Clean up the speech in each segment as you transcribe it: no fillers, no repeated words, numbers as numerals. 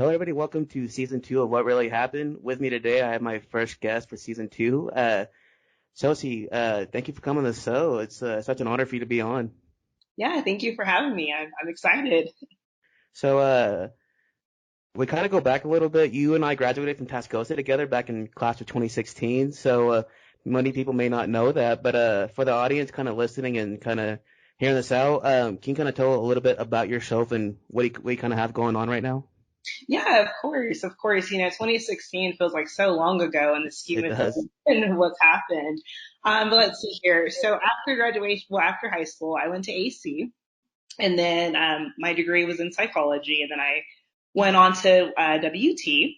Hello, everybody. Welcome to season two of What Really Happened. With me today, I have my first guest for season two, Chelsea. Thank you for coming on the show. It's such an honor for you to be on. Yeah, thank you for having me. I'm excited. So, we kind of go back a little bit. You and I graduated from Tascosa together back in class of 2016. So, many people may not know that, but for the audience kind of listening and kind of hearing this out, can you kind of tell a little bit about yourself and what you kind of have going on right now? Yeah, of course, of course. 2016 feels like so long ago in the scheme It of does. things and what's happened. But let's see here. So after graduation, well, after high school, I went to AC, and then my degree was in psychology, and then I went on to WT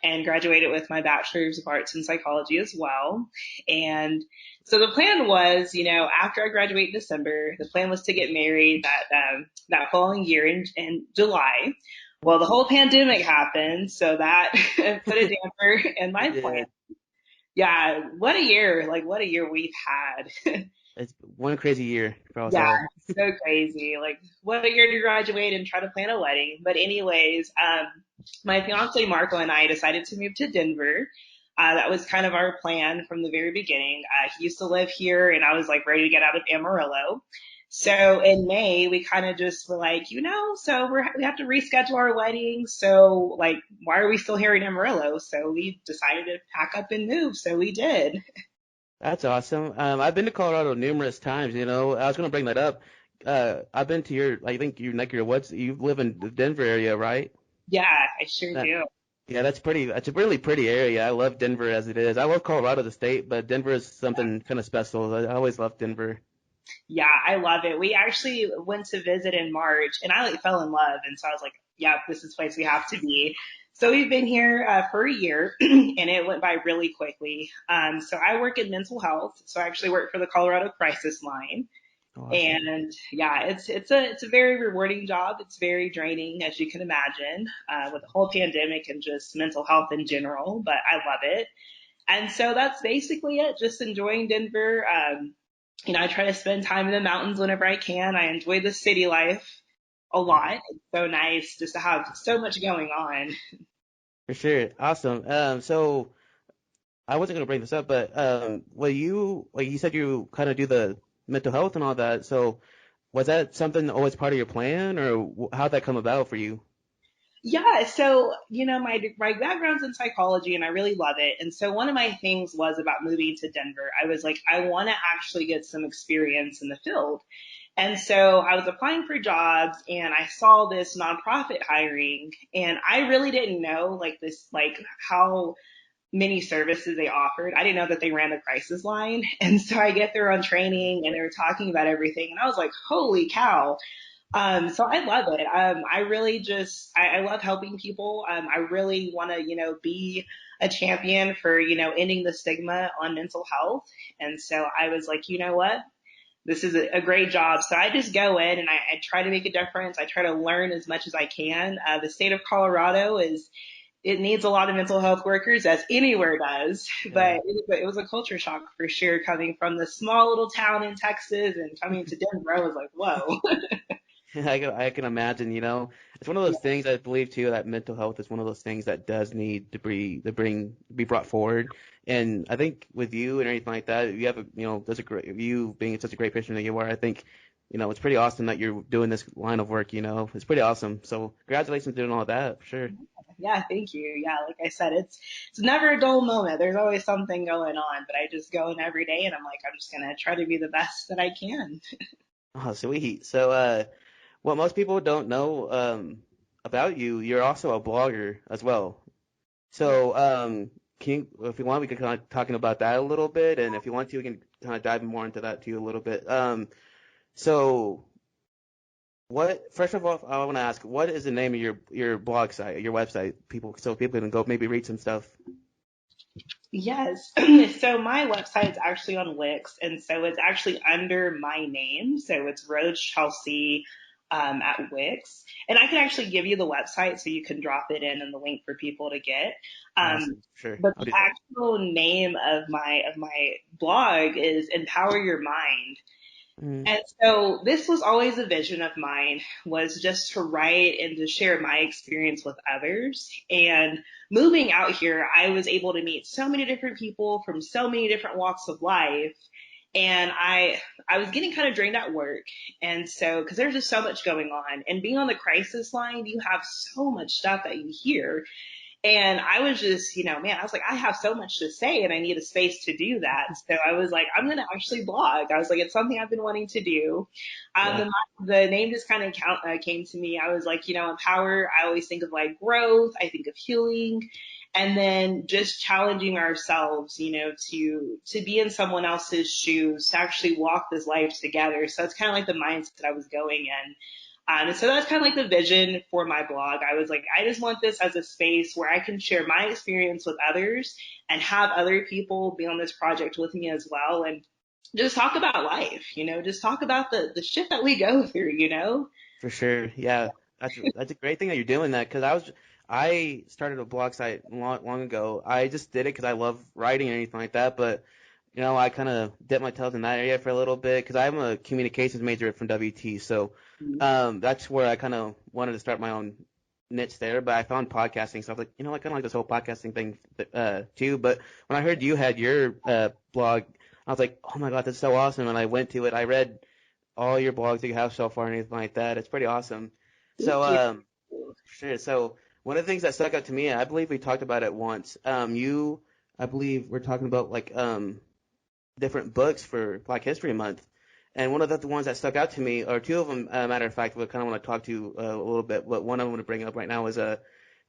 and graduated with my bachelor's of arts in psychology as well. And so the plan was, after I graduate in December, the plan was to get married that following year in July. Well, the whole pandemic happened, so that put a damper in It my plan. did. Yeah, what a year! Like what a year we've had. It's one crazy year for us Yeah, all. so crazy. Like, what a year to graduate and try to plan a wedding. But anyways, my fiance Marco and I decided to move to Denver. That was kind of our plan from the very beginning. He used to live here, and I was like ready to get out of Amarillo. So in May, we kind of just were like, so we have to reschedule our wedding. So like, why are we still here in Amarillo? So we decided to pack up and move. So we did. That's awesome. I've been to Colorado numerous times, you know. I was gonna bring that up. I've been to I think your neck of your woods. You live in the Denver area, right? Yeah, I sure That, do. yeah, that's pretty. That's a really pretty area. I love Denver as it is. I love Colorado, the state, but Denver is something kind of special. I always loved Denver. Yeah, I love it. We actually went to visit in March and I like fell in love. And so I was like, yeah, this is the place we have to be. So we've been here for a year and it went by really quickly. So I work in mental health. So I actually work for the Colorado Crisis Line. Awesome. And yeah, it's a very rewarding job. It's very draining, as you can imagine, with the whole pandemic and just mental health in general, but I love it. And so that's basically it. Just enjoying Denver. I try to spend time in the mountains whenever I can. I enjoy the city life a lot. It's so nice just to have so much going on. For sure. Awesome. So I wasn't gonna bring this up, but well, like you said, you kind of do the mental health and all that. So was that something always part of your plan, or how'd that come about for you? Yeah, so my background's in psychology and I really love it. And so one of my things was about moving to Denver. I was like, I want to actually get some experience in the field. And so I was applying for jobs and I saw this nonprofit hiring and I really didn't know like how many services they offered. I didn't know that they ran the crisis line. And so I get there on training and they were talking about everything and I was like, holy cow. So I love it. I really I love helping people. I really want to, be a champion for, ending the stigma on mental health. And so I was like, you know what? This is a great job. So I just go in and I try to make a difference. I try to learn as much as I can. The state of Colorado it needs a lot of mental health workers as anywhere does, Yeah. but it was a culture shock for sure coming from the small little town in Texas and coming to Denver. I was like, whoa. I can imagine, you know, it's one of those things I believe too that mental health is one of those things that does need be brought forward. And I think with you and everything like that, you have a, you know, there's a great, you being such a great patient that you are, I think, you know, it's pretty awesome that you're doing this line of work, you know, it's pretty awesome. So congratulations doing all that, for sure. Yeah, thank you. Yeah, like I said, it's never a dull moment. There's always something going on, but I just go in every day and I'm like, I'm just gonna try to be the best that I can. Oh, sweet. So, what most people don't know, about you, you're also a blogger as well. Yeah. So, if you want, we could kind of talking about that a little bit, and if you want to, we can kind of dive more into that too a little bit. So first of all, I want to ask, what is the name of your blog site, your website, so people can go maybe read some stuff. Yes. So my website's actually on Wix, and so it's actually under my name. So it's Rhodes Chelsea at Wix, and I can actually give you the website so you can drop it in and the link for people to get. Um, Awesome, sure, but I'll the do that. actual name of my blog is Empower Your Mind. Mm, And so this was always a vision of mine, was just to write and to share my experience with others. And moving out here, I was able to meet so many different people from so many different walks of life. And I was getting kind of drained at work. And so, cause there's just so much going on, and being on the crisis line, you have so much stuff that you hear. And I was just, man, I was like, I have so much to say and I need a space to do that. So I was like, I'm going to actually blog. I was like, it's something I've been wanting to do. yeah, The name just kind of came to me. I was like, empower. I always think of like growth. I think of healing, and then just challenging ourselves, to be in someone else's shoes, to actually walk this life together. So it's kind of like the mindset I was going in. And so that's kind of like the vision for my blog. I was like, I just want this as a space where I can share my experience with others and have other people be on this project with me as well. And just talk about life, just talk about the shit that we go through. for sure. Yeah, that's a great thing that you're doing that because I started a blog site long ago. I just did it because I love writing and anything like that, but I kind of dipped my toes in that area for a little bit because I'm a communications major from WT, so that's where I kind of wanted to start my own niche there. But I found podcasting, so I was like, I kind of like this whole podcasting thing too. But when I heard you had your blog, I was like, oh my God, that's so awesome! And I went to it. I read all your blogs that you have so far and anything like that. It's pretty awesome. So Thank you. sure. So one of the things that stuck out to me, I believe we talked about it once. I believe we're talking about like different books for Black History Month. And one of the ones that stuck out to me, or two of them, matter of fact, we kind of want to talk to a little bit, but one I want to bring up right now is The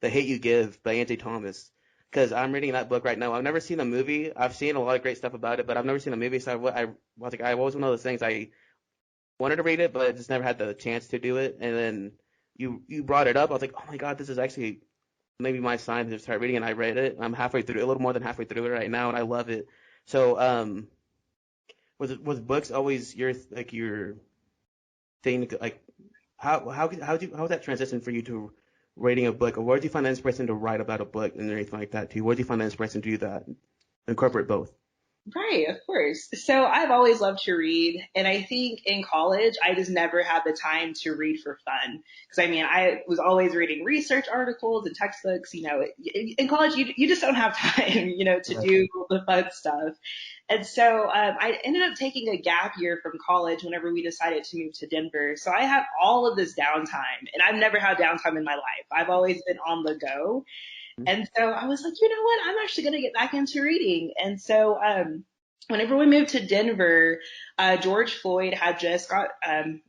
Hate You Give by Angie Thomas. Because I'm reading that book right now. I've never seen the movie. I've seen a lot of great stuff about it, but I've never seen the movie. So I was like, I was one of those things I wanted to read it, but I just never had the chance to do it. And then you brought it up. I was like, oh my God, this is actually maybe my sign to start reading. And I read it. I'm halfway through, a little more than halfway through it right now, and I love it. So was books always your thing? Like how did that transition for you to writing a book, or where did you find the inspiration to write about a book and anything like that too? Where did you find the inspiration to do that? Incorporate both. Right, of course. So I've always loved to read, and I think in college I just never had the time to read for fun. Because I mean, I was always reading research articles and textbooks. In college you just don't have time, to Right. do the fun stuff. And so I ended up taking a gap year from college whenever we decided to move to Denver. So I had all of this downtime, and I've never had downtime in my life. I've always been on the go. And so I was like, you know what? I'm actually going to get back into reading. And so, whenever we moved to Denver, George Floyd had just got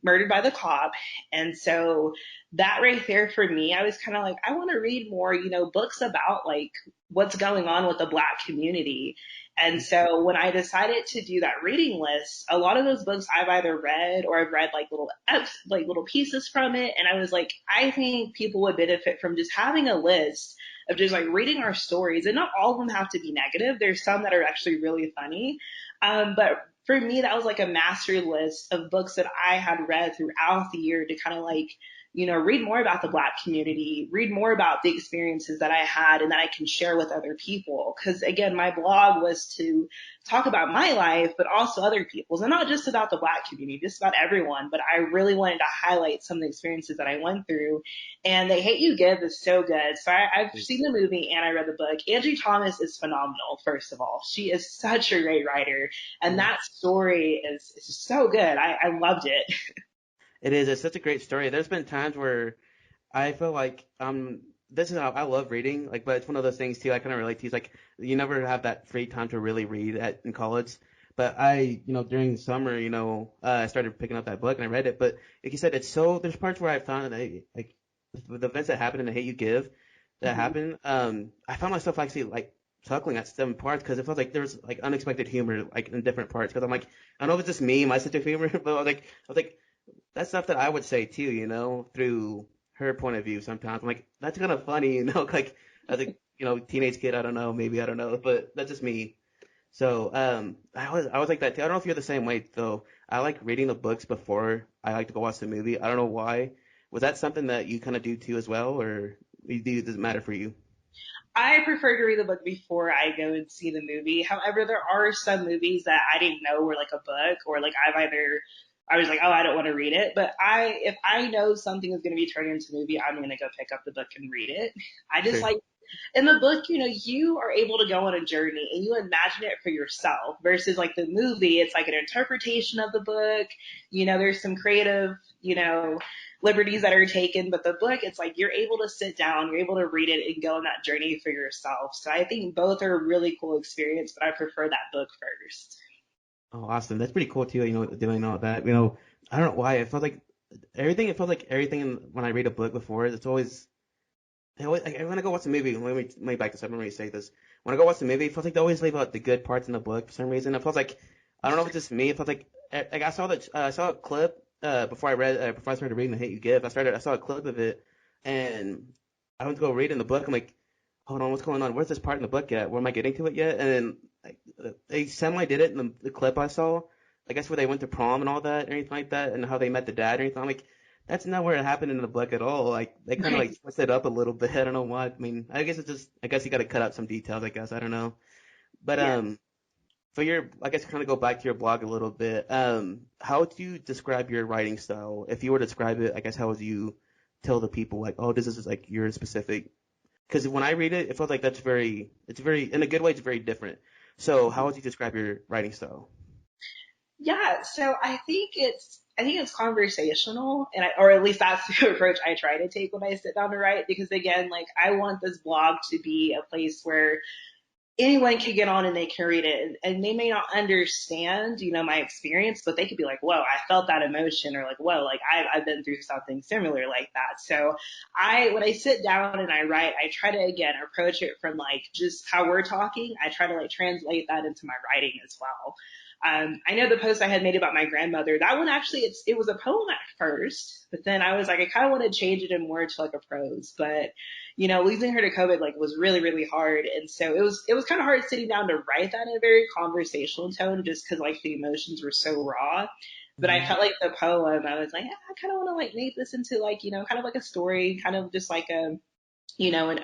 murdered by the cop. And so that right there for me, I was kind of like, I want to read more, books about like what's going on with the Black community. And so when I decided to do that reading list, a lot of those books I've either read or I've read like little pieces from it. And I was like, I think people would benefit from just having a list of just like reading our stories. And not all of them have to be negative. There's some that are actually really funny. But for me, that was like a master list of books that I had read throughout the year to kind of like, read more about the Black community, read more about the experiences that I had and that I can share with other people. Cause again, my blog was to talk about my life, but also other people's, and not just about the Black community, just about everyone. But I really wanted to highlight some of the experiences that I went through. And The Hate You Give is so good. So I've seen the movie and I read the book. Angie Thomas is phenomenal, first of all. She is such a great writer. And Mhm. that story is so good. I loved it. It is. It's such a great story. There's been times where I feel like this is how I love reading, like, but it's one of those things too. I kind of relate to. It's like you never have that free time to really read in college. But during summer, I started picking up that book and I read it. But like you said, there's parts where I found that like the events that happen in The Hate You Give that Mhm. happen. I found myself actually like chuckling at some parts because it felt like there was like unexpected humor like in different parts. Because I'm like, I don't know if it's just me, my sense of humor, but I was like, that's stuff that I would say too, through her point of view sometimes. I'm like, that's kind of funny, like as a teenage kid, I don't know, maybe I don't know, but that's just me. So I was like that too. I don't know if you're the same way though. I like reading the books before I like to go watch the movie. I don't know why. Was that something that you kind of do too as well, or does it matter for you? I prefer to read the book before I go and see the movie. However, there are some movies that I didn't know were like a book, or like I've either I was like, oh, I don't want to read it. But if I know something is going to be turned into a movie, I'm going to go pick up the book and read it. I just Sure. like in the book, you are able to go on a journey and you imagine it for yourself versus like the movie, it's like an interpretation of the book. There's some creative, liberties that are taken, but the book, it's like you're able to sit down, you're able to read it and go on that journey for yourself. So I think both are a really cool experience, but I prefer that book first. Oh, awesome. That's pretty cool too, doing all that. I don't know why. It felt like everything when I read a book before, like, when I go watch a movie, let me back this up. Let me say this. When I go watch a movie, it feels like they always leave out the good parts in the book for some reason. It feels like, I don't know if it's just me. It feels like I saw a clip, before I started reading The Hate You Give. I saw a clip of it and I went to go read in the book. I'm like, hold on, what's going on? Where's this part in the book yet? Where am I getting to it yet? And then they semi did it in the clip I saw. I guess where they went to prom and all that, and anything like that, and how they met the dad and everything. I'm like, that's not where it happened in the book at all. Like they kind of like switched it up a little bit. I don't know why. I mean, I guess you got to cut out some details. I guess I don't know. But Yeah. for I guess kind of go back to your blog a little bit. How would you describe your writing style? If you were to describe it, I guess how would you tell the people like, oh, this is like your specific? Because when I read it, it feels like it's very, in a good way, it's very different. So how would you describe your writing style? Yeah, so I think it's conversational, or at least that's the approach I try to take when I sit down to write. Because again, like I want this blog to be a place where anyone can get on and they can read it, and they may not understand, my experience, but they could be like, whoa, I felt that emotion, or like, whoa, like I've been through something similar like that. So when I sit down and I write, I try to again approach it from like just how we're talking. I try to like translate that into my writing as well. I know the post I had made about my grandmother, that one actually, it was a poem at first, but then I was like, I kind of want to change it in more to like a prose, but losing her to COVID like was really, really hard. And so it was kind of hard sitting down to write that in a very conversational tone just because like the emotions were so raw. But I Hmm. felt like the poem, I was like, yeah, I kind of want to like make this into like, kind of like a story, kind of just like an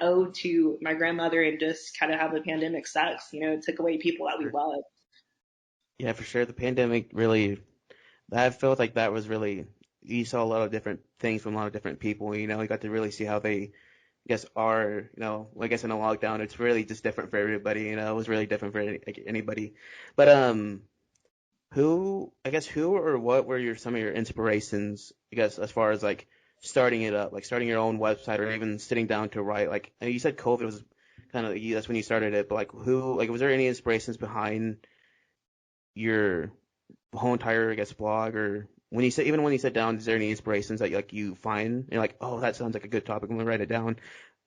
ode to my grandmother and just kind of how the pandemic sucks. It took away people that we Sure. love. Yeah, for sure. The pandemic really, I felt like that was really, you saw a lot of different things from a lot of different people. You got to really see how they, I guess, are, I guess in a lockdown, it's really just different for everybody. It was really different for like, anybody. But who or what were some of your inspirations, I guess, as far as like starting it up, like starting your own website or even sitting down to write? Like, I know you said COVID was kind of, that's when you started it, but was there any inspirations behind your whole entire, I guess, blog, or even when you sit down, is there any inspirations that like you find? You're like, oh, that sounds like a good topic. I'm gonna write it down.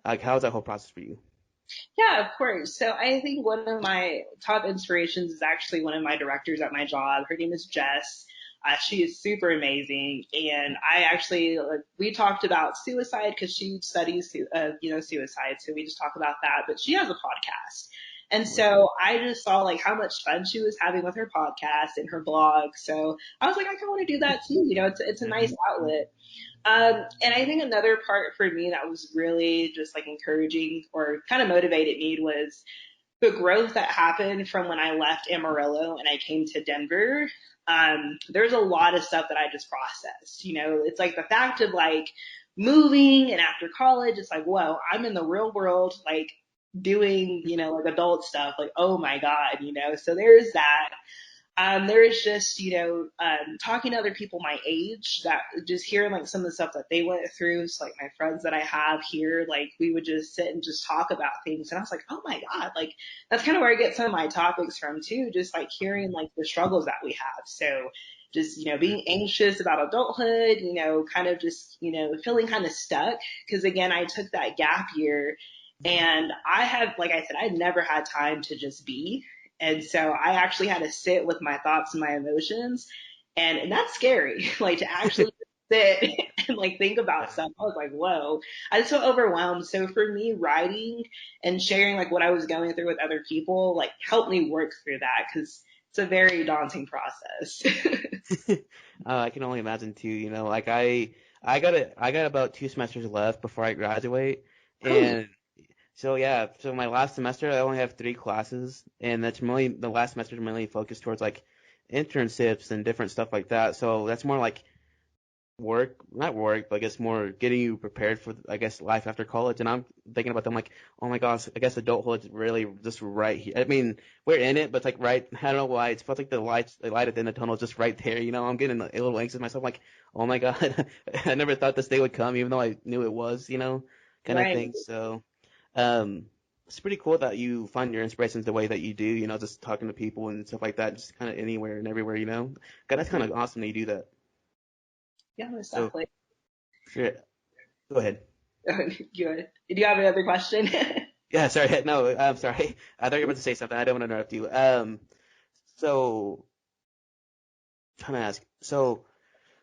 Like, how's that whole process for you? Yeah, of course. So I think one of my top inspirations is actually one of my directors at my job. Her name is Jess. She is super amazing, and I actually we talked about suicide because she studies suicide. So we just talk about that. But she has a podcast, and so I just saw like how much fun she was having with her podcast and her blog. So I was like, I kind of want to do that too. It's a nice outlet. And I think another part for me that was really just like encouraging or kind of motivated me was the growth that happened from when I left Amarillo and I came to Denver. There's a lot of stuff that I just processed. It's like the fact of like moving and after college, it's like, whoa, I'm in the real world, like doing, like adult stuff. Like, oh my God, so there's that. There is just, talking to other people my age that just hearing like some of the stuff that they went through. So like my friends that I have here, like we would just sit and just talk about things. And I was like, oh my God, like that's kind of where I get some of my topics from too. Just like hearing like the struggles that we have. So just, being anxious about adulthood, kind of just, feeling kind of stuck. Cause again, I took that gap year and like I said, I never had time to just be. And so I actually had to sit with my thoughts and my emotions. And that's scary, like to actually sit and like think about stuff. I was like, whoa, I was so overwhelmed. So for me, writing and sharing like what I was going through with other people, like helped me work through that because it's a very daunting process. I can only imagine too. Like I got about 2 semesters left before I graduate, Oh, and so yeah, so my last semester I only have 3 classes, and that's mainly the last semester is mainly focused towards like internships and different stuff like that. So that's more like work, not work, but I guess more getting you prepared for, I guess, life after college. And I'm thinking about them like, oh my gosh, I guess adulthood's really just right here. I mean, we're in it, but it's like right, I don't know why. It feels like the light at the end of the tunnel is just right there. I'm getting a little anxious myself, like, oh my God, I never thought this day would come, even though I knew it was, kind of Right. thing. So, um, it's pretty cool that you find your inspirations the way that you do, just talking to people and stuff like that, just kind of anywhere and everywhere. God, that's kind of awesome that you do that. Yeah, most So, definitely. sure. Go ahead. Good. Do you have another question? Yeah, sorry. No, I'm sorry. I thought you were about to say something. I don't want to interrupt you. So trying to ask. So,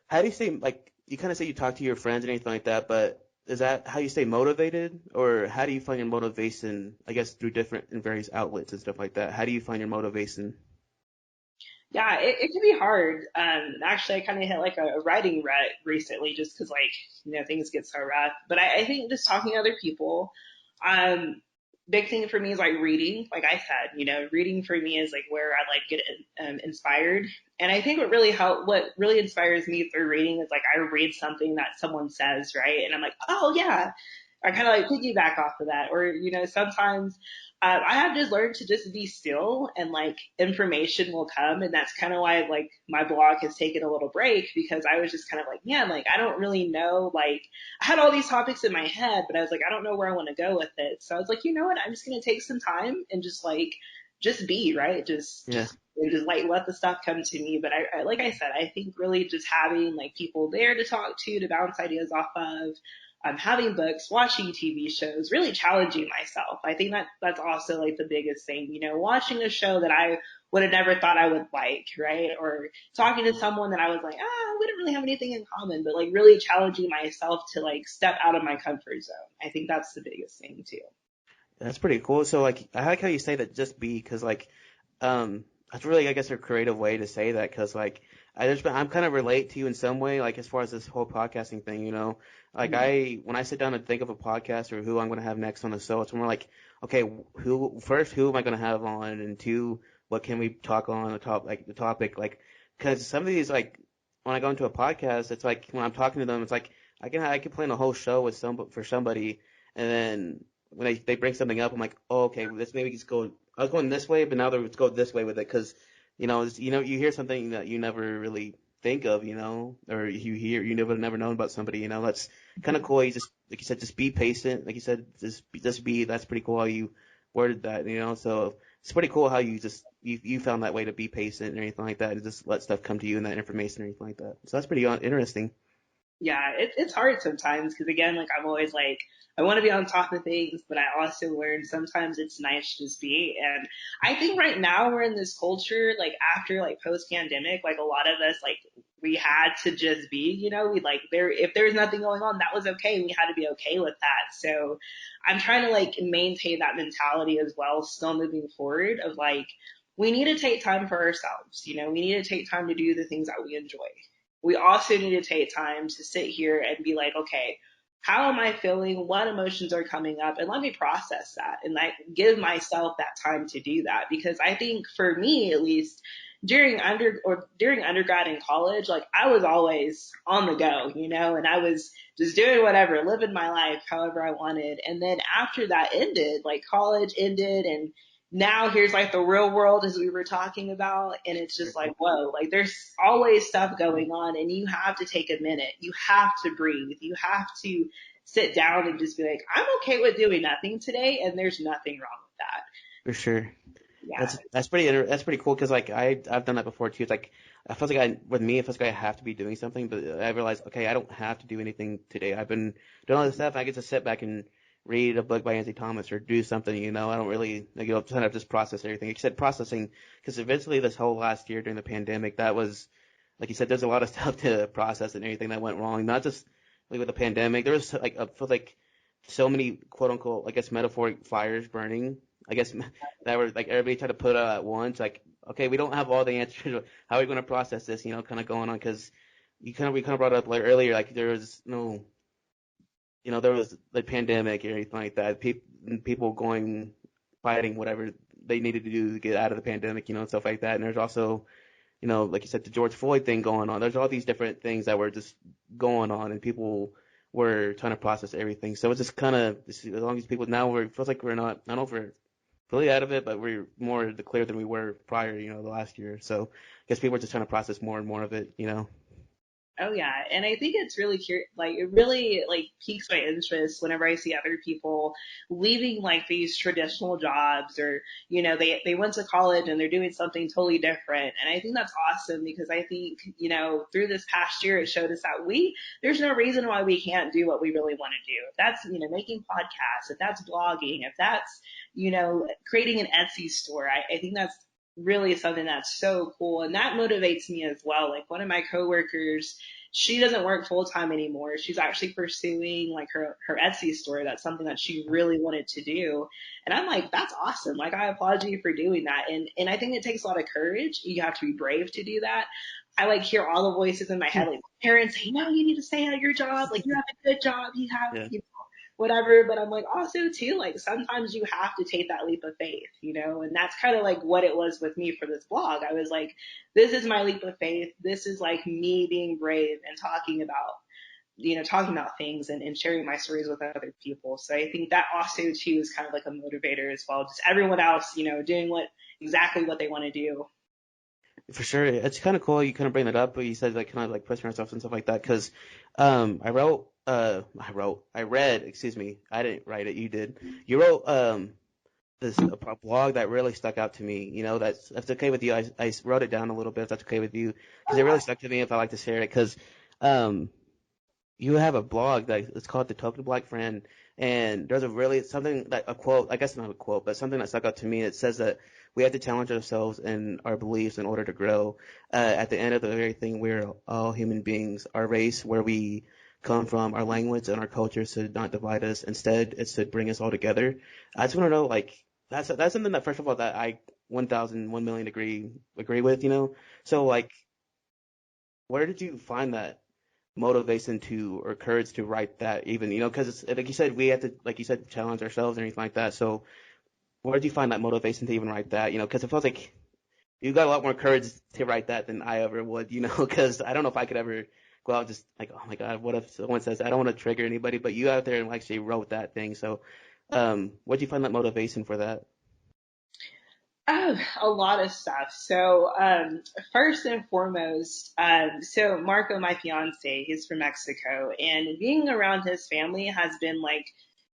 how do you stay like you kind of say you talk to your friends and anything like that, but is that how you stay motivated, or how do you find your motivation? I guess through different and various outlets and stuff like that. How do you find your motivation? Yeah, it can be hard. Actually, I kind of hit like a writing rut recently just because like, things get so rough. But I think just talking to other people, um, big thing for me is like reading. Like I said, reading for me is like where I like get inspired. And I think what really inspires me through reading is like I read something that someone says, right? And I'm like, oh yeah. I kind of like piggyback off of that. Or, sometimes I have just learned to just be still and like information will come. And that's kind of why like my blog has taken a little break because I was just kind of like, man, like I don't really know. Like I had all these topics in my head, but I was like, I don't know where I want to go with it. So I was like, you know what? I'm just going to take some time and just be, right? Yeah, And just like let the stuff come to me. But like I said, I think really just having like people there to talk to bounce ideas off of, having books, watching TV shows, really challenging myself. I think that's also like the biggest thing, watching a show that I would have never thought I would like, right? Or talking to someone that I was like, we don't really have anything in common, but like really challenging myself to like step out of my comfort zone. I think that's the biggest thing too. that's pretty cool. So like, I like how you say that just be, because like, that's really, I guess, a creative way to say that, because like, I'm kind of relate to you in some way, like as far as this whole podcasting thing. Like Mhm. when I sit down and think of a podcast or who I'm going to have next on the show, it's more like, okay, who am I going to have on, and two, what can we talk on the topic, like, because some of these, like, when I go into a podcast, it's like when I'm talking to them, it's like I can plan a whole show for somebody, and then when they bring something up, I'm like, oh, okay, let's maybe just go. I was going this way, but now let's go this way with it, because you hear something that you never really think of, or you never known about somebody, that's kind of cool. You just, like you said, just be patient. Like you said, just be. That's pretty cool how you worded that. So it's pretty cool how you found that way to be patient and anything like that, and just let stuff come to you and that information or anything like that. So that's pretty interesting. Yeah, it's hard sometimes because again, like I'm always like, I want to be on top of things, but I also learn sometimes it's nice to just be. And I think right now we're in this culture, like after like post pandemic, like a lot of us, like we had to just be, we like if there was nothing going on, that was okay. We had to be okay with that. So I'm trying to like maintain that mentality as well, still moving forward of like, we need to take time for ourselves. We need to take time to do the things that we enjoy. We also need to take time to sit here and be like, okay, how am I feeling? What emotions are coming up? And let me process that and like give myself that time to do that. Because I think for me, at least during undergrad and college, like I was always on the go, and I was just doing whatever, living my life however I wanted. And then after that ended, like college ended and now here's like the real world as we were talking about, and it's just like whoa, like there's always stuff going on and you have to take a minute, you have to breathe, you have to sit down and just be like, I'm okay with doing nothing today and there's nothing wrong with that. For sure. Yeah. That's pretty cool, because like I've done that before too. It's like I feel like it feels like I have to be doing something, but I realized, okay, I don't have to do anything today. I've been doing all this stuff. I get to sit back and read a book by Anthony Thomas or do something. I don't really kind of just process everything. Except processing, because eventually this whole last year during the pandemic, that was, like you said, there's a lot of stuff to process and everything that went wrong. Not just like with the pandemic. There was like I feel like so many quote unquote, I guess, metaphoric fires burning. I guess that were like everybody tried to put out at once. Like, okay, we don't have all the answers. How are we going to process this? Kind of going on, because we kind of brought it up like earlier. Like there was no, there was the pandemic or anything like that. People fighting whatever they needed to do to get out of the pandemic, and stuff like that. And there's also, like you said, the George Floyd thing going on. There's all these different things that were just going on, and people were trying to process everything. So it's just kind of, as long as people now, it feels like we're not, I don't know if we're fully out of it, but we're more declared than we were prior, the last year. So I guess people are just trying to process more and more of it. Oh yeah, and I think it's really like it really like piques my interest whenever I see other people leaving like these traditional jobs, or they went to college and they're doing something totally different. And I think that's awesome, because I think through this past year it showed us that there's no reason why we can't do what we really want to do. If that's making podcasts, if that's blogging, if that's creating an Etsy store, I think that's really something that's so cool, and that motivates me as well. Like one of my coworkers, she doesn't work full time anymore. She's actually pursuing like her Etsy store. That's something that she really wanted to do. And I'm like, that's awesome. Like I applaud you for doing that. And I think it takes a lot of courage. You have to be brave to do that. I like hear all the voices in my head, like parents say, no, you need to stay at your job. Like you have a good job. You have, Yeah. whatever. But I'm like, also too, like sometimes you have to take that leap of faith, and that's kind of like what it was with me for this blog. I was like, this is my leap of faith. This is like me being brave and talking about things, and sharing my stories with other people. So I think that also too is kind of like a motivator as well. Just everyone else, doing exactly what they want to do. For sure. It's kind of cool you kind of bring that up, but you said like kind of like pushing ourselves and stuff like that. Because I read, excuse me, I didn't write it, you did. You wrote this a blog that really stuck out to me. That's okay with you. I wrote it down a little bit, if that's okay with you, because it really stuck to me. If I like to share it, because um you have a blog that it's called The Token Black Friend, and there's a really something that a quote, I guess not a quote, but something that stuck out to me. It says that we have to challenge ourselves and our beliefs in order to grow. At the end of everything, we're all human beings. Our race, where we come from, our language, and our culture should not divide us. Instead, it should bring us all together. I just want to know, like, that's something that, first of all, that I 1,000, 1,000,000 agree with. So, like, where did you find that motivation to or courage to write that, even, because like you said, we have to, like you said, challenge ourselves and everything like that. So where do you find that motivation to even write that? Because it feels like you got a lot more courage to write that than I ever would. Because I don't know if I could ever go out and just like, oh my God, what if someone says, I don't want to trigger anybody, but you out there and actually wrote that thing. So where do you find that motivation for that? Oh, a lot of stuff. So, first and foremost, so Marco, my fiance, he's from Mexico, and being around his family has been like,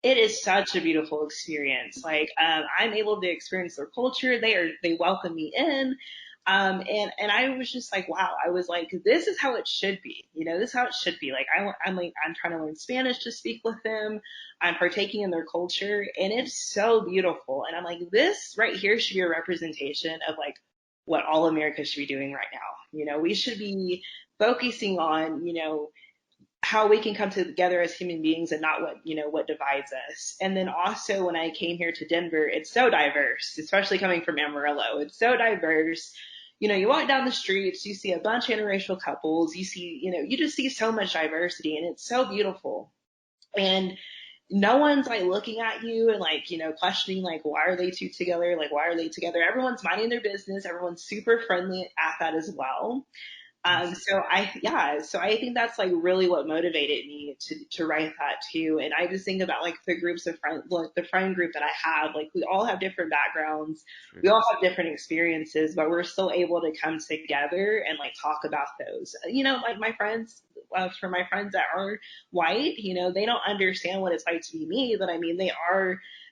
it is such a beautiful experience. Like, I'm able to experience their culture. They welcome me in. And I was just like, wow, I was like, this is how it should be. This is how it should be. Like, I'm trying to learn Spanish to speak with them. I'm partaking in their culture, and it's so beautiful. And I'm like, this right here should be a representation of like what all America should be doing right now. We should be focusing on, how we can come together as human beings, and not what divides us. And then also when I came here to Denver, it's so diverse, especially coming from Amarillo. It's so diverse. You walk down the streets, you see a bunch of interracial couples, you just see so much diversity, and it's so beautiful. And no one's like looking at you and like, questioning like, why are they two together? Like, why are they together? Everyone's minding their business. Everyone's super friendly at that as well. Nice. So I think that's like really what motivated me to write that too. And I just think about like the groups of friends, like the friend group that I have, like we all have different backgrounds. Sure. We all have different experiences, but we're still able to come together and like talk about those. Like my friends, for my friends that are white, they don't understand what it's like to be me, but I mean,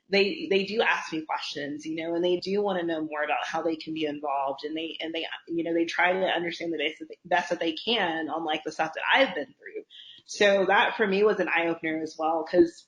they do ask me questions, and they do want to know more about how they can be involved, and they try to understand the best that they can on like the stuff that I've been through. So that for me was an eye opener as well, because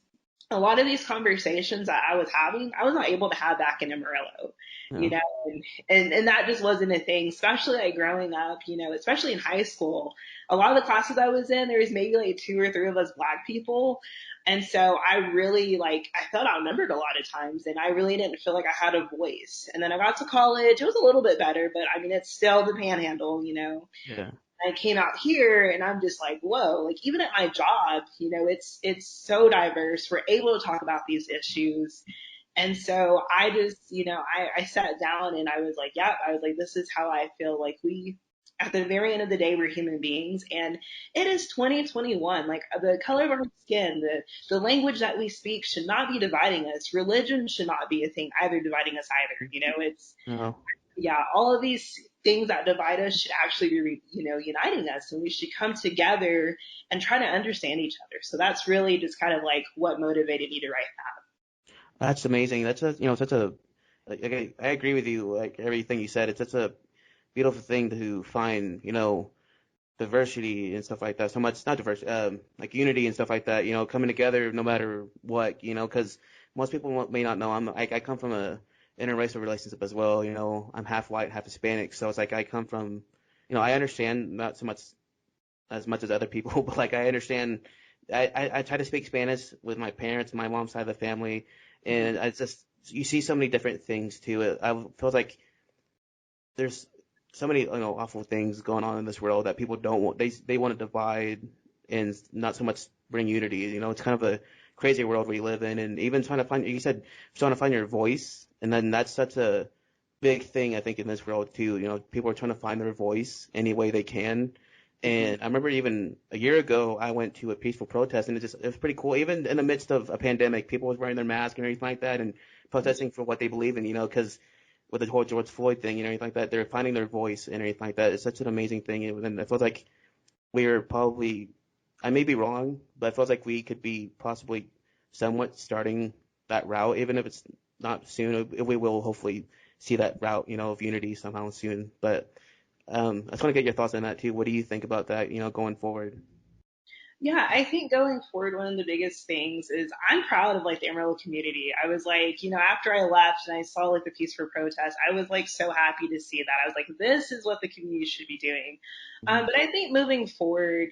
a lot of these conversations that I was having, I was not able to have back in Amarillo, you Yeah. know, and that just wasn't a thing, especially like growing up, especially in high school. A lot of the classes I was in, there was maybe like two or three of us black people. And so I really like, I felt outnumbered a lot of times, and I really didn't feel like I had a voice. And then I got to college, it was a little bit better, but I mean, it's still the panhandle. Yeah. I came out here and I'm just like, whoa, like even at my job, it's so diverse. We're able to talk about these issues. And so I just, I sat down and I was like, yeah, I was like, this is how I feel like we at the very end of the day, we're human beings, and it is 2021. Like the color of our skin, the language that we speak should not be dividing us. Religion should not be a thing either dividing us either. You know, it's No. yeah, all of these things that divide us should actually be, uniting us, and we should come together and try to understand each other. So that's really just kind of like what motivated me to write That's amazing. That's such a, like, I agree with you, like everything you said. It's such a beautiful thing to find, diversity and stuff like that. So much, not diversity, like unity and stuff like that, coming together no matter what, because most people may not know. I come from a interracial relationship as well. I'm half white, half Hispanic. So it's like I come from, I understand not so much as much as other people, but like I understand. I try to speak Spanish with my parents, my mom's side of the family, that. and I just you see so many different things to it. I feel like there's so many awful things going on in this world that people don't want. They want to divide and not so much bring unity. It's kind of a crazy world we live in, and even trying to find, you said, trying to find your voice, and then that's such a big thing I think in this world too. People are trying to find their voice any way they can. Hmm. And I remember even a year ago, I went to a peaceful protest, and it was pretty cool. Even in the midst of a pandemic, people was wearing their mask and everything like that, and protesting for what they believe in. Because with the whole George Floyd thing and everything like that, they're finding their voice and everything like that. It's such an amazing thing, and it feels like we're probably, I may be wrong, but it feels like we could be possibly somewhat starting that route, even if it's not soon. We will hopefully see that route, of unity somehow soon. But I just want to get your thoughts on that too. What do you think about that, going forward? Yeah, I think going forward, one of the biggest things is I'm proud of like the Amarillo community. I was like, after I left and I saw like the peaceful protest, I was like so happy to see that. I was like, this is what the community should be doing. Mhm. But I think moving forward,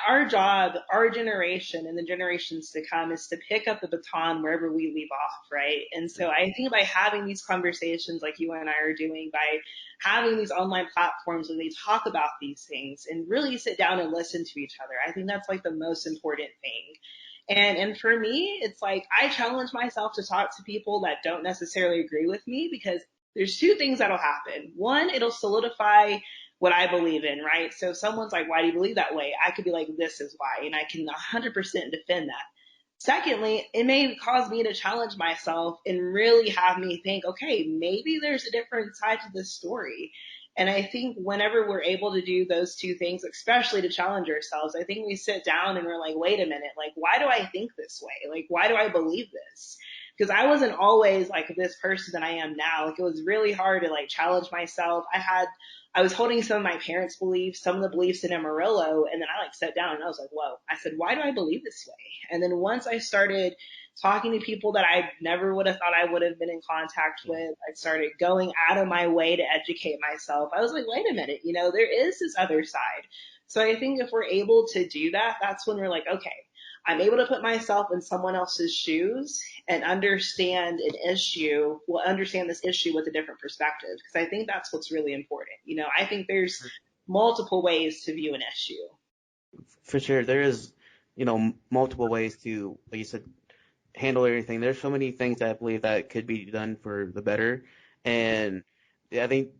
our job, our generation and the generations to come is to pick up the baton wherever we leave off, right? And so I think by having these conversations like you and I are doing, by having these online platforms where they talk about these things and really sit down and listen to each other, I think that's like the most important thing. And for me, it's like I challenge myself to talk to people that don't necessarily agree with me because there's two things that'll happen. One, it'll solidify what I believe in, right? So if someone's like, why do you believe that way? I could be like, this is why. And I can 100% defend that. Secondly, it may cause me to challenge myself and really have me think, okay, maybe there's a different side to this story. And I think whenever we're able to do those two things, especially to challenge ourselves, I think we sit down and we're like, wait a minute, like, why do I think this way? Like, why do I believe this? Because I wasn't always like this person that I am now. Like, it was really hard to like challenge myself. I was holding some of my parents' beliefs, some of the beliefs in Amarillo, and then I like sat down and I was like, whoa. I said, why do I believe this way? And then once I started talking to people that I never would have thought I would have been in contact with, I started going out of my way to educate myself. I was like, wait a minute, there is this other side. So I think if we're able to do that, that's when we're like, okay, I'm able to put myself in someone else's shoes and understand understand this issue with a different perspective. Because I think that's what's really important. I think there's multiple ways to view an issue. For sure, there is, multiple ways to, like you said, handle everything. There's so many things that I believe that could be done for the better, and yeah, I think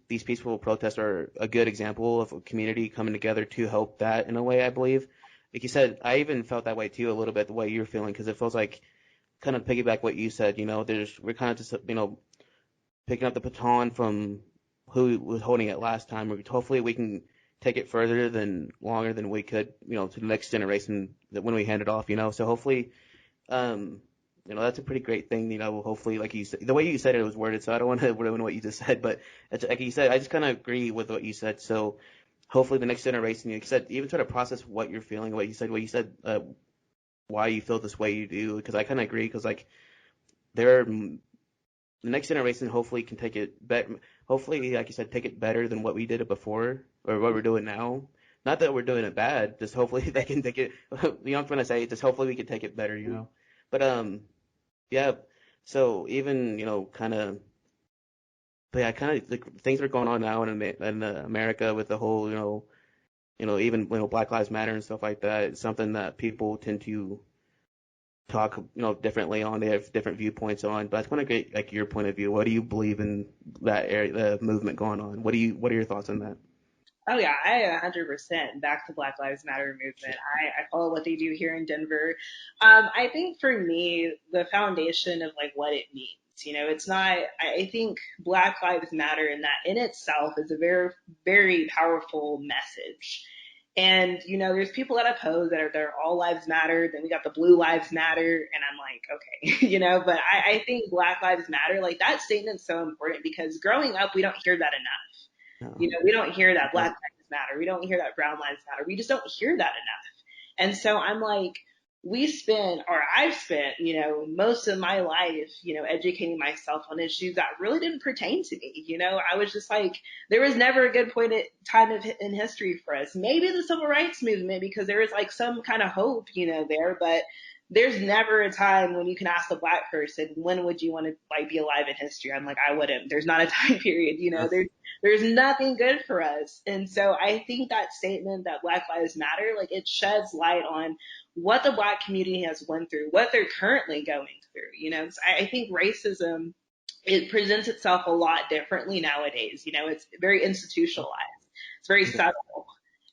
these peaceful protests are a good example of a community coming together to help that in a way. I believe, like you said, I even felt that way too a little bit the way you're feeling because it feels like kind of piggyback what you said. We're kind of just picking up the baton from who was holding it last time. Hopefully we can take it further than longer than we could, to the next generation that when we hand it off. So hopefully um, that's a pretty great thing. Hopefully, like you said, the way you said it was worded, so I don't want to ruin what you just said, but it's, like you said, I just kind of agree with what you said. So hopefully the next generation, like you said, even try to process what you're feeling, what you said, why you feel this way you do, because I kind of agree, because like there are, the next generation hopefully can take it better. Hopefully, like you said, take it better than what we did it before or what we're doing now. Not that we're doing it bad, just hopefully they can take it. I'm trying to say, just hopefully we can take it better. But yeah. So even kind of, but yeah, kind of like things that are going on now in America with the whole even Black Lives Matter and stuff like that. It's something that people tend to talk, differently on. They have different viewpoints on, but I just want to get like your point of view. What do you believe in that area, the movement going on? What are your thoughts on that? Oh yeah, I 100% back to Black Lives Matter movement. I follow what they do here in Denver. I think for me, the foundation of like what it means, it's not, I think Black Lives Matter in that in itself is a very, very powerful message. And, there's people that oppose that are, they're all lives matter. Then we got the blue lives matter. And I'm like, okay, but I think Black Lives Matter, like that statement's so important because growing up, we don't hear that enough. No. We don't hear that Black Yep. Lives Matter. We don't hear that Brown Lives Matter. We just don't hear that enough. And so I'm like, I've spent, most of my life, educating myself on issues that really didn't pertain to me. I was just like, there was never a good point at time in history for us. Maybe the civil rights movement, because there was like some kind of hope, there, but there's never a time when you can ask a black person, when would you want to like be alive in history? I'm like, I wouldn't. There's not a time period, there's nothing good for us. And so I think that statement that Black Lives Matter, like it sheds light on what the black community has went through, what they're currently going through. So I think racism, it presents itself a lot differently nowadays. It's very institutionalized. It's very Okay. subtle.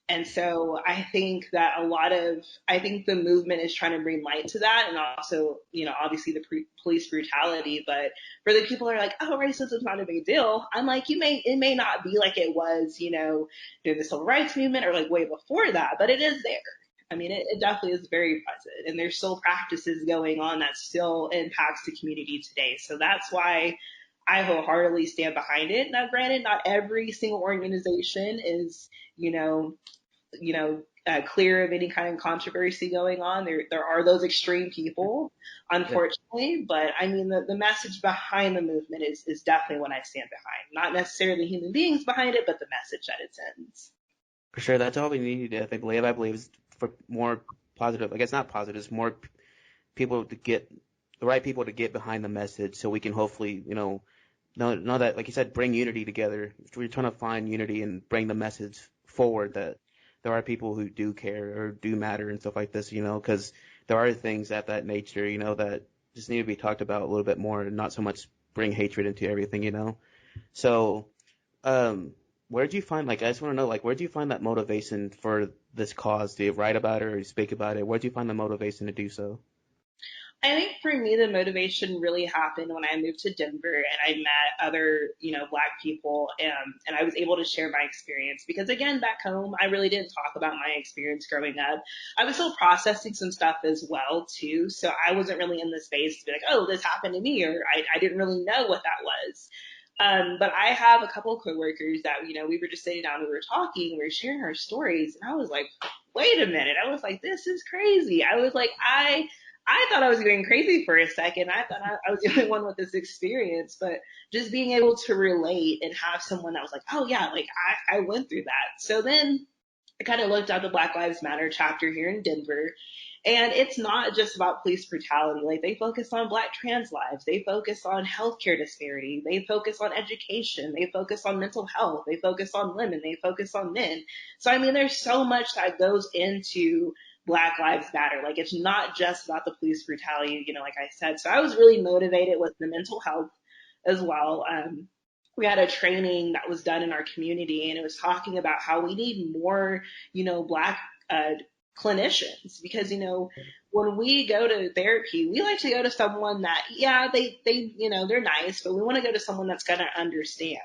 And so I think the movement is trying to bring light to that, and also, obviously the police brutality. But for the people that are like, oh, racism's not a big deal, I'm like, it may not be like it was, during the civil rights movement or like way before that, but it is there. I mean, it definitely is very present, and there's still practices going on that still impacts the community today. So that's why I wholeheartedly stand behind it. Now, granted, not every single organization is, you know, clear of any kind of controversy going on. There are those extreme people, Yep. unfortunately, but I mean, the message behind the movement is definitely what I stand behind. Not necessarily human beings behind it, but the message that it sends. For sure, that's all we need. I believe is for more positive. I guess not positive. It's more people to get the right people to get behind the message, so we can hopefully, know that, like you said, bring unity together. We're trying to find unity and bring the message forward that there are people who do care or do matter and stuff like this, because there are things at that nature, that just need to be talked about a little bit more and not so much bring hatred into everything. So, where do you find, like, I just want to know, like, where do you find that motivation for this cause? Do you write about it or you speak about it? Where do you find the motivation to do so? I think for me, the motivation really happened when I moved to Denver and I met other, black people, and I was able to share my experience because again, back home, I really didn't talk about my experience growing up. I was still processing some stuff as well too. So I wasn't really in the space to be like, oh, this happened to me, or I didn't really know what that was. But I have a couple of coworkers that, we were just sitting down, we were talking, we were sharing our stories, and I was like, wait a minute. I was like, this is crazy. I was like, I thought I was going crazy for a second. I thought I was the only one with this experience, but just being able to relate and have someone that was like, oh yeah, like I went through that. So then I kind of looked at the Black Lives Matter chapter here in Denver. And it's not just about police brutality. Like they focus on black trans lives. They focus on healthcare disparity. They focus on education. They focus on mental health. They focus on women. They focus on men. So I mean, there's so much that goes into Black Lives Matter. Like it's not just about the police brutality, like I said. So I was really motivated with the mental health as well. We had a training that was done in our community and it was talking about how we need more, black clinicians because, when we go to therapy, we like to go to someone that, yeah, they're nice, but we want to go to someone that's going to understand.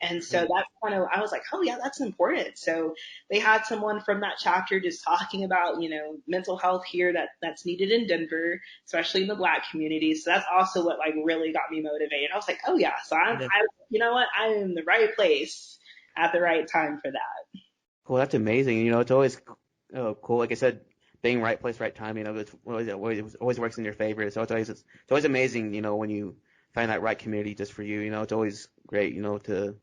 And so that's I was like, oh yeah, that's important. So they had someone from that chapter just talking about, mental health here that's needed in Denver, especially in the black community. So that's also what like really got me motivated. I was like, oh yeah, so Yeah. you know what? I'm in the right place at the right time for that. Cool, that's amazing. It's always cool. Like I said, being right place, right time. It always works in your favor. So it's always amazing. When you find that right community just for you. It's always great. To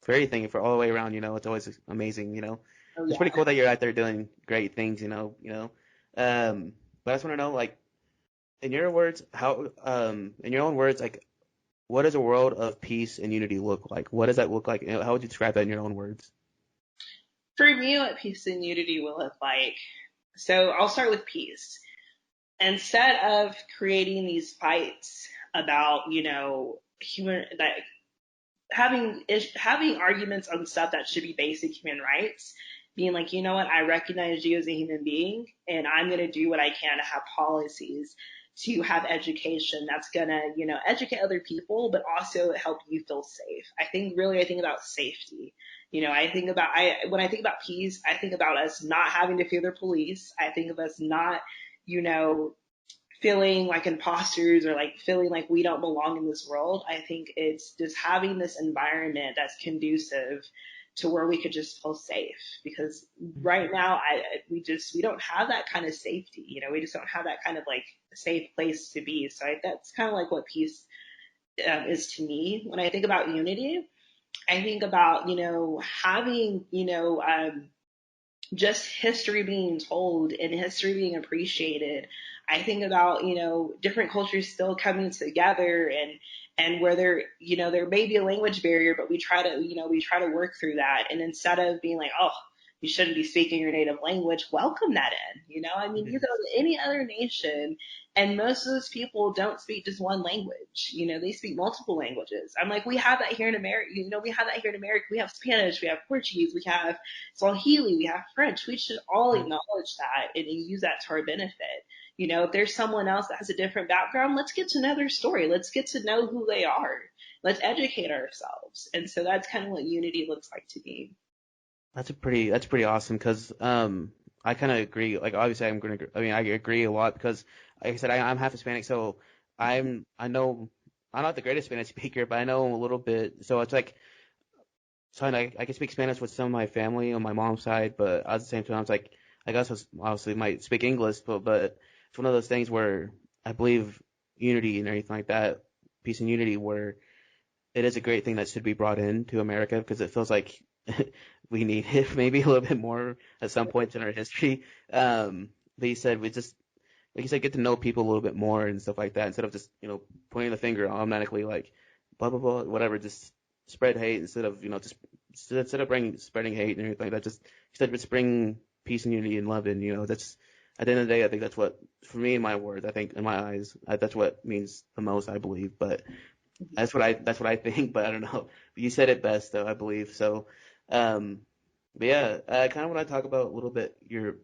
for everything for all the way around. It's always amazing. Oh It's yeah. pretty cool that you're out there doing great things. But I just want to know, like, in your words, in your own words, like, what does a world of peace and unity look like? What does that look like? How would you describe that in your own words? For me, what peace and unity will look like. So I'll start with peace. instead of creating these fights about, human, like having arguments on stuff that should be basic human rights, being like, you know what, I recognize you as a human being, and I'm going to do what I can to have policies, to have education that's going to, educate other people, but also help you feel safe. I think about safety. When I think about peace, I think about us not having to fear the police. I think of us not, you know, feeling like imposters or like feeling like we don't belong in this world. I think it's just having this environment that's conducive to where we could just feel safe, because right now we don't have that kind of safety. We just don't have that kind of like safe place to be. So that's kind of like what peace is to me. When I think about unity, I think about having just history being told and history being appreciated. I think about, different cultures still coming together, and where there may be a language barrier, but we try to work through that. And instead of being like, oh, you shouldn't be speaking your native language, welcome that in. I mean, you go to any other nation and most of those people don't speak just one language. They speak multiple languages. I'm like, we have that here in America. We have that here in America. We have Spanish, we have Portuguese, we have Swahili, we have French. We should all acknowledge that and use that to our benefit. If there's someone else that has a different background, let's get to know their story. Let's get to know who they are. Let's educate ourselves. And so that's kind of what unity looks like to me. That's pretty awesome because I kind of agree. Like obviously I mean I agree a lot because like I said I'm half Hispanic, so I know I'm not the greatest Spanish speaker, but I know a little bit. So it's like so I can speak Spanish with some of my family on my mom's side, but at the same time it's like I guess I obviously might speak English, but it's one of those things where I believe unity and everything like that, peace and unity, where it is a great thing that should be brought into America because it feels like we need it maybe a little bit more at some points in our history. But you said we just, like you said, get to know people a little bit more and stuff like that instead of just, pointing the finger automatically like blah, blah, blah, whatever, just spread hate instead of, just instead of spreading hate and everything like that, just instead just bring peace and unity and love in, that's at the end of the day, I think that's what, for me in my words, I think in my eyes, that's what means the most, I believe. But that's what I think, but I don't know. You said it best, though, I believe. So, um, but yeah, I kind of want to talk about a little bit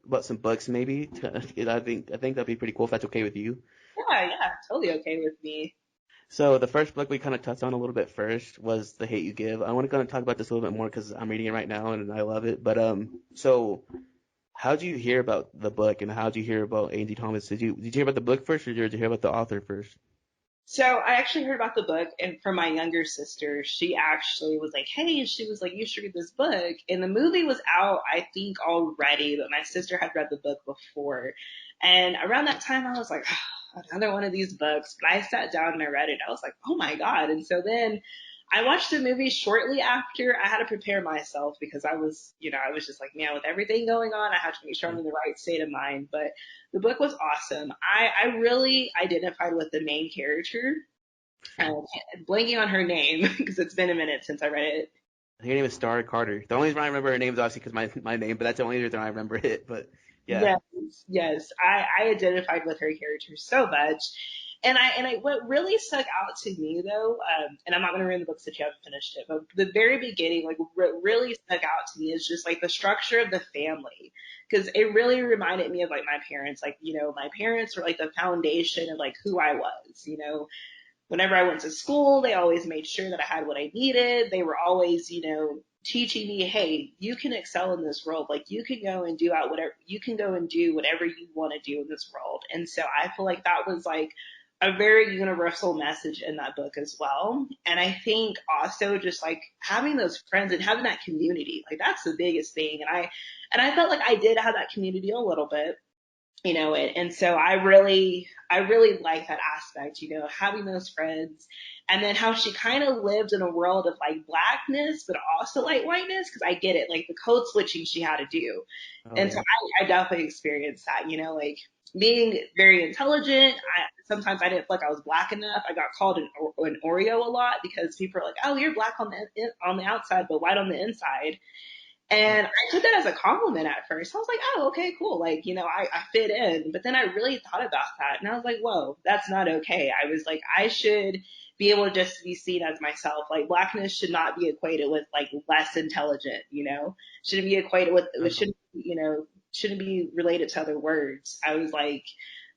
about some books, maybe. I think that'd be pretty cool if that's okay with you. Yeah, yeah, totally okay with me. So the first book we kind of touched on a little bit first was The Hate You Give. I want to kind of talk about this a little bit more because I'm reading it right now and I love it. But so how'd you hear about the book and how'd you hear about Angie Thomas? Did you hear about the book first or did you hear about the author first? So I actually heard about the book, and from my younger sister, she actually was like, "Hey," she was like, "You should read this book." And the movie was out, I think, already, but my sister had read the book before. And around that time, I was like, oh, another one of these books. But I sat down and I read it. I was like, "Oh my god!" And so then I watched the movie shortly after. I had to prepare myself because I was just like, man, with everything going on, I had to make sure I'm in the right state of mind. But the book was awesome. I really identified with the main character. Um, Blanking on her name because it's been a minute since I read it. I think her name is Star Carter. The only reason I remember her name is obviously because my name, but that's the only reason I remember it. But yeah. Yes, yes, I identified with her character so much. What really stuck out to me though, and I'm not going to ruin the books that you haven't finished it, but the very beginning, like what really stuck out to me is just like the structure of the family, because it really reminded me of like my parents. Like, my parents were like the foundation of like who I was. Whenever I went to school, they always made sure that I had what I needed. They were always, teaching me, hey, you can excel in this world. Like you can go and you can go and do whatever you want to do in this world. And so I feel like that was like a very universal message in that book as well. And I think also just like having those friends and having that community, like that's the biggest thing. And I felt like I did have that community a little bit, and so I really like that aspect, having those friends, and then how she kind of lived in a world of like blackness, but also like whiteness, because I get it, like the code switching she had to do. Oh And so yeah. I definitely experienced that, like being very intelligent. Sometimes I didn't feel like I was black enough. I got called an Oreo a lot because people are like, oh, you're black on the outside, but white on the inside. And I took that as a compliment at first. I was like, oh, okay, cool. Like, I fit in. But then I really thought about that and I was like, whoa, that's not okay. I was like, I should be able to just be seen as myself. Like blackness should not be equated with like less intelligent, shouldn't be equated with, it Uh-huh. shouldn't be related to other words. I was like,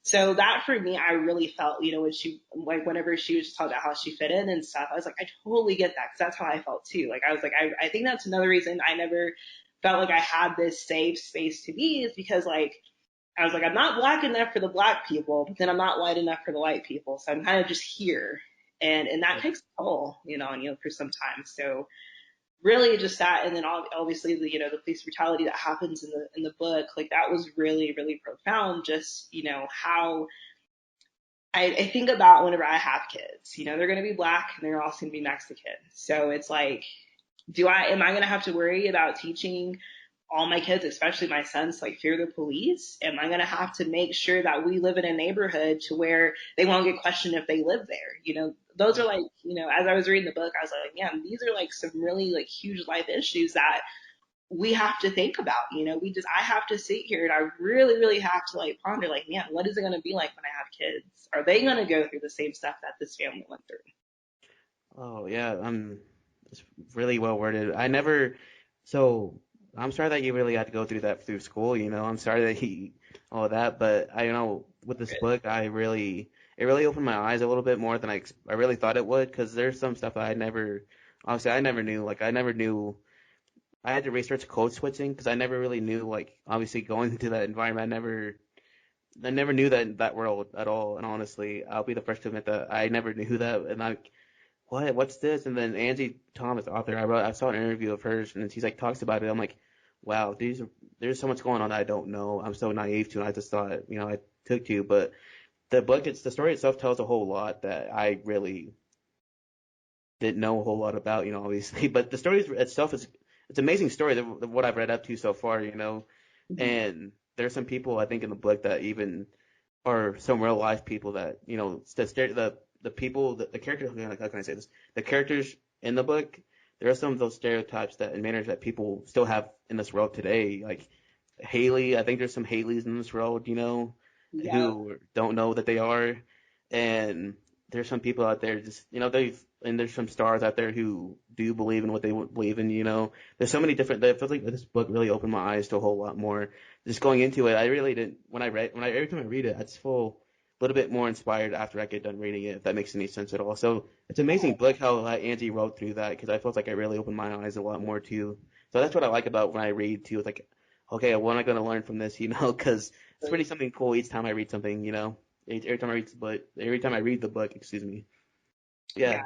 so that for me, I really felt, when she, like, whenever she was talking about how she fit in and stuff, I was like, I totally get that because that's how I felt too. Like, I was like, I think that's another reason I never felt like I had this safe space to be is because, like, I was like, I'm not black enough for the black people, but then I'm not white enough for the white people. So I'm kind of just here. And that takes a toll, on you for some time. So really just that, and then obviously the police brutality that happens in the book, like that was really really profound. Just how I think about whenever I have kids, they're going to be black and they're also going to be Mexican. So it's like, am I going to have to worry about teaching all my kids, especially my sons, like fear the police? Am I going to have to make sure that we live in a neighborhood to where they won't get questioned if they live there? Those are like, as I was reading the book, I was like, man, these are like some really like huge life issues that we have to think about. I have to sit here and I really, really have to like ponder, like, man, what is it going to be like when I have kids? Are they going to go through the same stuff that this family went through? Oh yeah, it's really well worded. I never, so I'm sorry that you really had to go through that through school. I'm sorry that all of that, but I know with this book, it really opened my eyes a little bit more than I really thought it would, because there's some stuff that honestly, I never knew. Like I never knew. I had to research code switching because I never really knew. Like obviously going into that environment, I never knew that world at all. And honestly, I'll be the first to admit that I never knew that, and what's this? And then Angie Thomas, author, I saw an interview of hers, and she's like talks about it. I'm like, wow, there's so much going on that I don't know. I'm so naive to, and I just thought, I took to. But the story itself tells a whole lot that I really didn't know a whole lot about, obviously. But the story itself it's an amazing story, what I've read up to so far, Mm-hmm. and there's some people I think in the book that even are some real life people that the people the characters, how can I say this, the characters in the book, there are some of those stereotypes that and manners that people still have in this world today, like Haley. I think there's some Haleys in this world, Yep. who don't know that they are, and there's some people out there just and there's some stars out there who do believe in what they believe in. There's so many different. It feels like this book really opened my eyes to a whole lot more. Just going into it, I really didn't. Every time I read it, I just feel a little bit more inspired after I get done reading it, if that makes any sense at all. So it's an amazing book how Angie wrote through that, because I felt like I really opened my eyes a lot more too. So that's what I like about when I read too. It's like, okay, what am I going to learn from this? Because it's really something cool each time I read something. Every time I read the book, excuse me. Yeah. Yeah.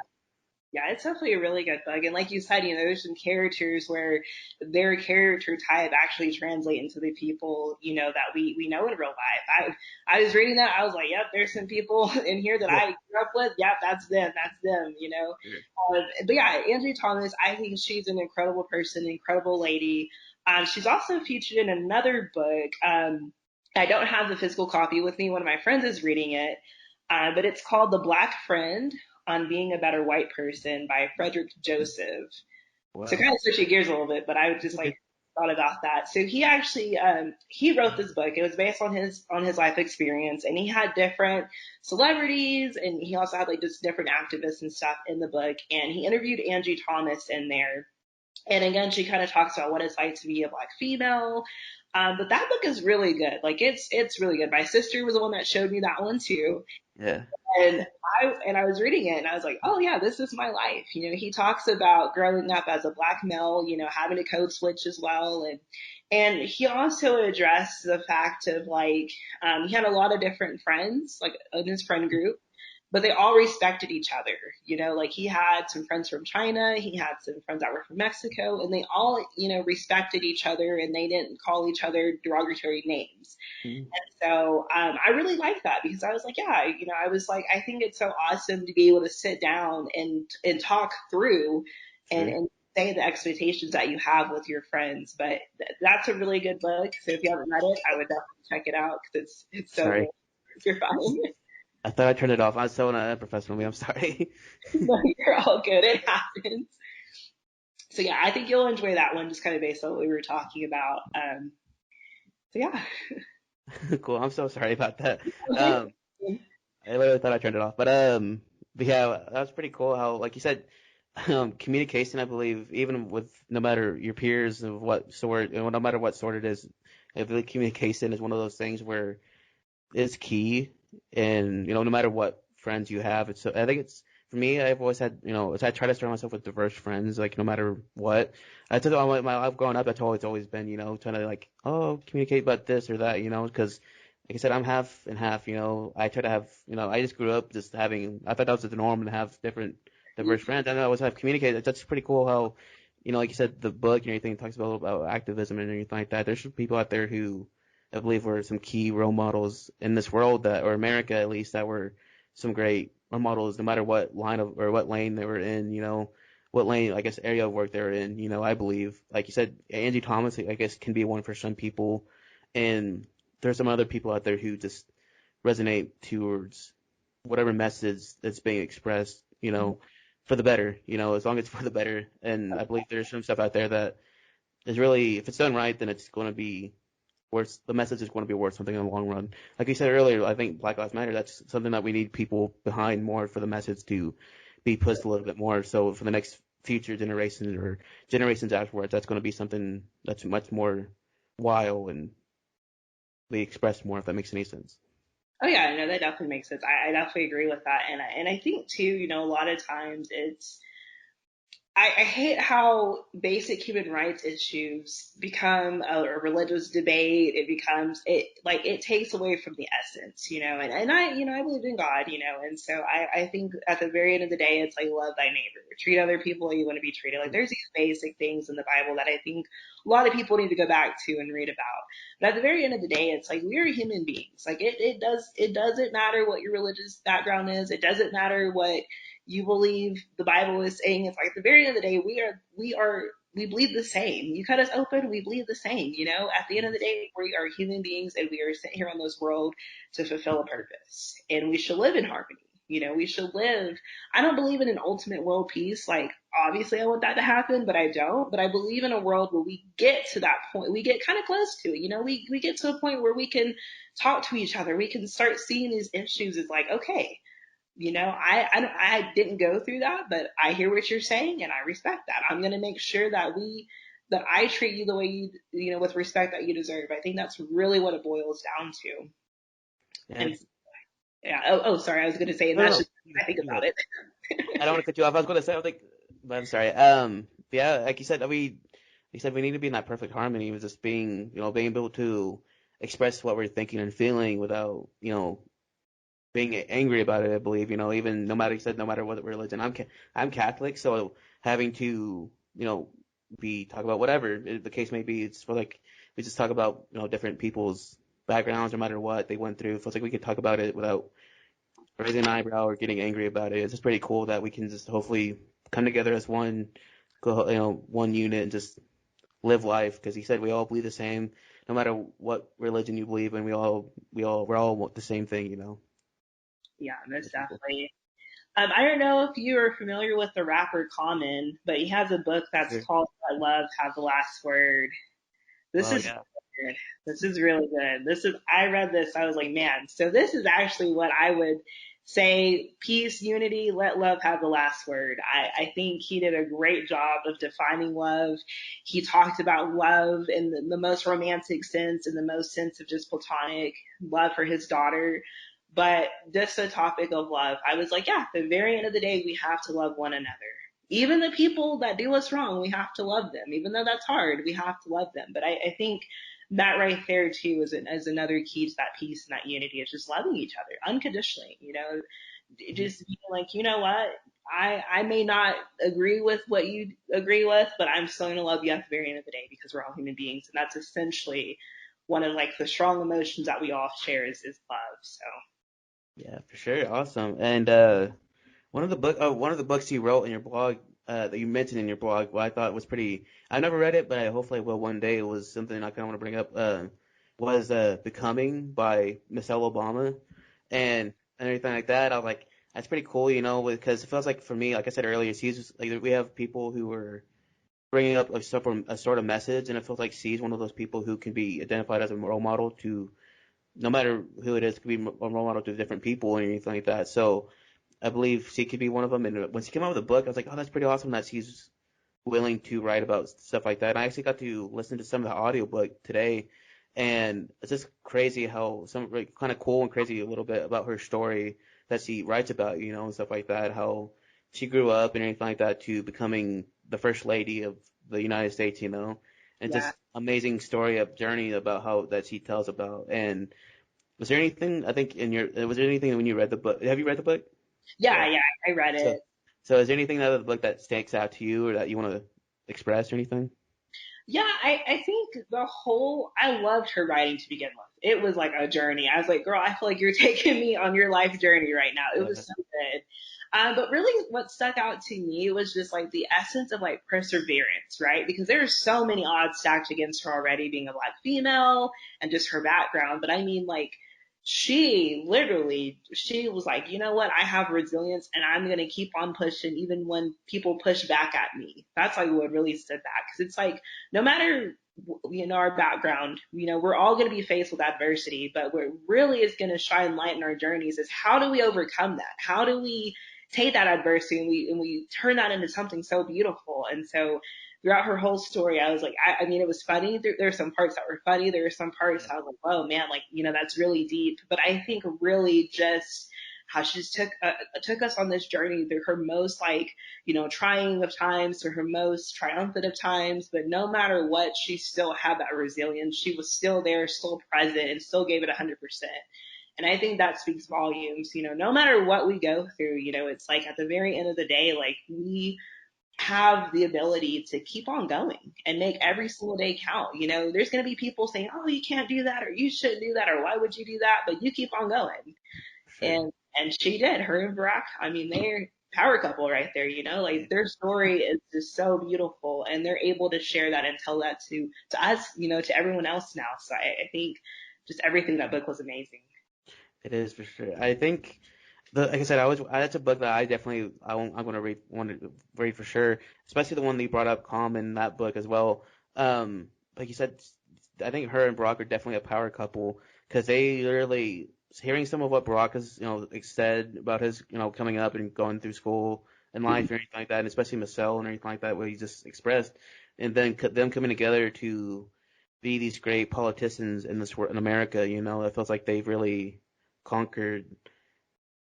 Yeah, it's definitely a really good book. And like you said, there's some characters where their character type actually translate into the people, that we know in real life. I was reading that, I was like, yep, there's some people in here that Yeah. I grew up with. Yep, that's them. Sure. But yeah, Angie Thomas, I think she's an incredible person, incredible lady. She's also featured in another book. I don't have the physical copy with me. One of my friends is reading it. But it's called The Black Friend on Being a Better White Person by Frederick Joseph. So Wow. kind of switching gears a little bit, but I just like Okay. thought about that. So he actually he wrote this book. It was based on his life experience, and he had different celebrities, and he also had like just different activists and stuff in the book. And he interviewed Angie Thomas in there, and again, she kind of talks about what it's like to be a black female. But that book is really good. Like it's really good. My sister was the one that showed me that one too. Yeah. And I was reading it and I was like, oh yeah, this is my life. He talks about growing up as a black male, having a code switch as well. And he also addressed the fact of like, he had a lot of different friends, like in his friend group, but they all respected each other. Like he had some friends from China, he had some friends that were from Mexico, and they all, respected each other and they didn't call each other derogatory names. Mhm. So I really liked that because I was like, yeah, I was like, I think it's so awesome to be able to sit down and talk through Sure. and say the expectations that you have with your friends. But that's a really good book. So if you haven't read it, I would definitely check it out because it's so Sorry. good. You're fine. I thought I turned it off. I was so unprofessional of me. I'm sorry. No, you're all good. It happens. So yeah, I think you'll enjoy that one just kind of based on what we were talking about. So yeah. Cool. I'm so sorry about that. Okay. Um, I literally thought I turned it off, but yeah, that was pretty cool. How, like you said, communication. I believe even with no matter your peers of what sort, no matter what sort it is, I believe communication is one of those things where it's key, and no matter what friends you have, it's. I think it's for me. I've always had, I try to surround myself with diverse friends, like no matter what. I took all my life growing up. That's always been, trying to like, oh, communicate about this or that, because like I said, I'm half and half. I try to have, I just grew up just having. I thought that was the norm to have different diverse friends. I know I always have communicated. That's pretty cool how. Like you said, the book and everything talks about activism and everything like that. There's some people out there who I believe were some key role models in this world or America at least, that were some great role models no matter what line of or what lane they were in, what lane, I guess, area of work they were in, I believe. Like you said, Angie Thomas, I guess, can be one for some people. And there's some other people out there who just resonate towards whatever message that's being expressed, for the better, as long as it's for the better. And I believe there's some stuff out there that is really, if it's done right, then it's going to be worth the message is going to be worth something in the long run. Like you said earlier, I think Black Lives Matter. That's something that we need people behind more for the message to be pushed a little bit more. So for the next future generations or generations afterwards, that's going to be something that's much more wild and be expressed more. If that makes any sense. Oh yeah, no, that definitely makes sense. I definitely agree with that, and I think too, a lot of times it's I hate how basic human rights issues become a religious debate. It becomes it takes away from the essence, and I, I believe in God, and so I think at the very end of the day, it's like love thy neighbor, treat other people like you want to be treated. Like there's these basic things in the Bible that I think a lot of people need to go back to and read about. But at the very end of the day, it's like we're human beings. Like it doesn't matter what your religious background is. It doesn't matter what you believe the Bible is saying. It's like at the very end of the day, we bleed the same. You cut us open, we bleed the same. At the end of the day, we are human beings and we are sent here on this world to fulfill a purpose, and we should live in harmony. We should live. I don't believe in an ultimate world peace. Like, obviously, I want that to happen, but I don't. But I believe in a world where we get to that point. We get kind of close to it. We get to a point where we can talk to each other. We can start seeing these issues as like, okay, I didn't go through that, but I hear what you're saying and I respect that. I'm going to make sure that I treat you the way with respect that you deserve. I think that's really what it boils down to. Yeah. And yeah. Oh, sorry. I was going to say, and No, no, that's no. just what I think You're about good. it. I don't want to cut you off. I was going to say, I think, but I'm sorry. Yeah, like you said we need to be in that perfect harmony with just being, being able to express what we're thinking and feeling without, being angry about it. I believe, even no matter, you said, no matter what religion. I'm Catholic, so having to, talk about whatever the case may be. It's for like we just talk about, different people's backgrounds, no matter what they went through. So it's like we could talk about it without raising an eyebrow or getting angry about it. It's just pretty cool that we can just hopefully come together as one, one unit and just live life. Because he said we all believe the same, no matter what religion you believe in. We're all the same thing, Yeah, most as people. definitely. I don't know if you are familiar with the rapper Common, but he has a book that's Sure. called "Let Love Have the Last Word." This Oh is yeah. good. This is really good. I read this, I was like, man, so this is actually what I would say: peace, unity, let love have the last word. I think he did a great job of defining love. He talked about love in the most romantic sense, in the most sense of just platonic love for his daughter. But just the topic of love, I was like, yeah, at the very end of the day, we have to love one another. Even the people that do us wrong, we have to love them. Even though that's hard, we have to love them. But I think that right there too is another key to that peace and that unity. Is just loving each other unconditionally. Mhm. Just being like, you know what, I may not agree with what you agree with, but I'm still gonna love you at the very end of the day because we're all human beings, and that's essentially one of like the strong emotions that we all share is love. So Yeah, for sure. Awesome. And one of the books you wrote in your blog, that you mentioned in your blog, what I thought was pretty. I never read it, but I hopefully will one day. It was something I kind of want to bring up. Was Becoming by Michelle Obama, and everything like that. I was like, that's pretty cool, because it feels like for me, like I said earlier, she's just, like we have people who are bringing up a sort of message, and I feel like she's one of those people who can be identified as a role model to no matter who it is, could be a role model to different people and anything like that. So I believe she could be one of them. And when she came out with a book, I was like, oh, that's pretty awesome that she's willing to write about stuff like that. And I actually got to listen to some of the audiobook today, and it's just crazy how some like, kind of cool and crazy a little bit about her story that she writes about, and stuff like that. How she grew up and anything like that to becoming the first lady of the United States. And Yeah. just amazing story of journey about how that she tells about. And was there anything I think in your was there anything when you read the book? Have you read the book? Yeah, Yeah. yeah, I read So it. so is there anything out of the book that sticks out to you or that you want to express or anything? Yeah, I think I loved her writing to begin with. It was like a journey. I was like, girl, I feel like you're taking me on your life journey right now. It was Yeah. so good. But really what stuck out to me was just like the essence of like perseverance, right? Because there are so many odds stacked against her already being a black female and just her background. But I mean, like, she was like, you know what? I have resilience and I'm going to keep on pushing even when people push back at me. That's like what really stood back. Cause it's like, no matter, our background, we're all going to be faced with adversity, but what really is going to shine light in our journeys is how do we overcome that? How do we take that adversity and we turn that into something so beautiful? And so throughout her whole story, I was like, I mean, it was funny. There were some parts that were funny. There were some parts I was like, oh man, like, that's really deep. But I think really just how she just took us on this journey through her most like, trying of times to her most triumphant of times. But no matter what, she still had that resilience. She was still there, still present, and still gave it 100%. And I think that speaks volumes, no matter what we go through, it's like at the very end of the day, like we have the ability to keep on going and make every single day count. There's going to be people saying, oh, you can't do that or you shouldn't do that or why would you do that? But you keep on going. For sure. And she did. Her and Barack, I mean, they're power couple right there, like their story is just so beautiful and they're able to share that and tell that to us, to everyone else now. So I think just everything that book was amazing. It is for sure. I think like I said, that's a book that I'm gonna want to read for sure, especially the one that you brought up, Calm, in that book as well. Like you said, I think her and Brock are definitely a power couple because they literally hearing some of what Brock has like said about his coming up and going through school and life and everything like that, and especially Marcel and everything like that, what he just expressed, and then them coming together to be these great politicians in America. It feels like they've really conquered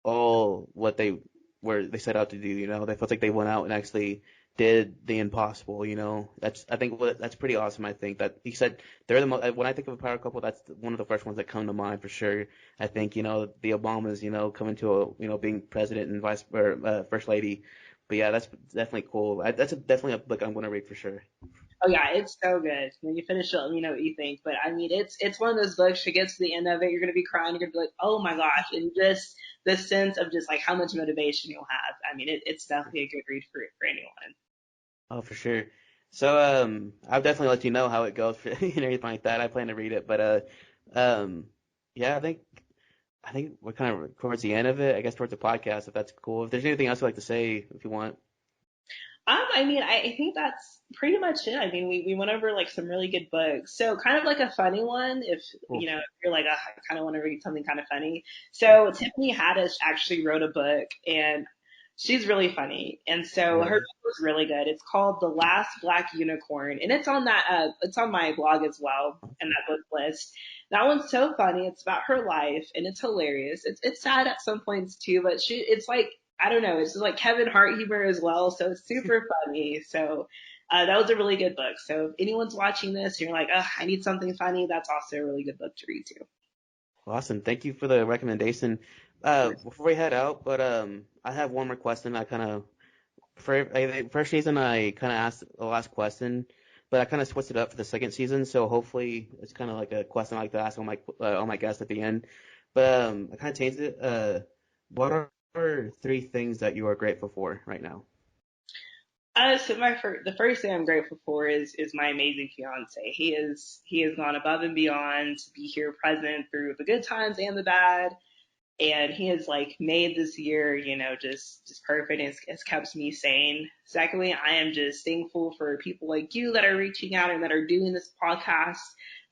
all what they set out to do. They felt like they went out and actually did the impossible. That's pretty awesome. I think that he said they're when I think of a power couple, that's one of the first ones that come to mind for sure. I think the Obamas coming to being president and vice or first lady. But yeah, that's definitely cool. Definitely a book I'm going to read for sure. Oh yeah, it's so good. When you finish it, let me know what you think. But I mean, it's one of those books. You get to the end of it, you're gonna be crying. You're gonna be like, oh my gosh, and just the sense of just like how much motivation you'll have. I mean, it's definitely a good read for anyone. Oh, for sure. So, I'll definitely let you know how it goes and everything like that. I plan to read it, but um, yeah, I think we're kind of towards the end of it. I guess towards the podcast, if that's cool. If there's anything else you'd like to say, if you want. I mean, I think that's pretty much it. I mean, we went over like some really good books. So kind of like a funny one, if Cool. if you're like, I kind of want to read something kind of funny. Yeah. So Tiffany Haddish actually wrote a book, and she's really funny. And so her Really? book was really good. It's called The Last Black Unicorn, and it's on my blog as well, and that book list. That one's so funny. It's about her life, and it's hilarious. It's sad at some points too, but it's like I don't know. It's like Kevin Hart humor as well, so it's super funny. So that was a really good book. So if anyone's watching this and you're like, oh, I need something funny, that's also a really good book to read too. Awesome. Thank you for the recommendation. Before we head out, but I have one more question. I kind of first season I kind of asked the last question, but I kind of switched it up for the second season. So hopefully it's kind of like a question I like to ask all my guests at the end. But I kind of changed it. What are three things that you are grateful for right now? So the first thing I'm grateful for is my amazing fiance. He has gone above and beyond to be here present through the good times and the bad. And he has like made this year, just perfect, and it's kept me sane. Secondly, I am just thankful for people like you that are reaching out and that are doing this podcast,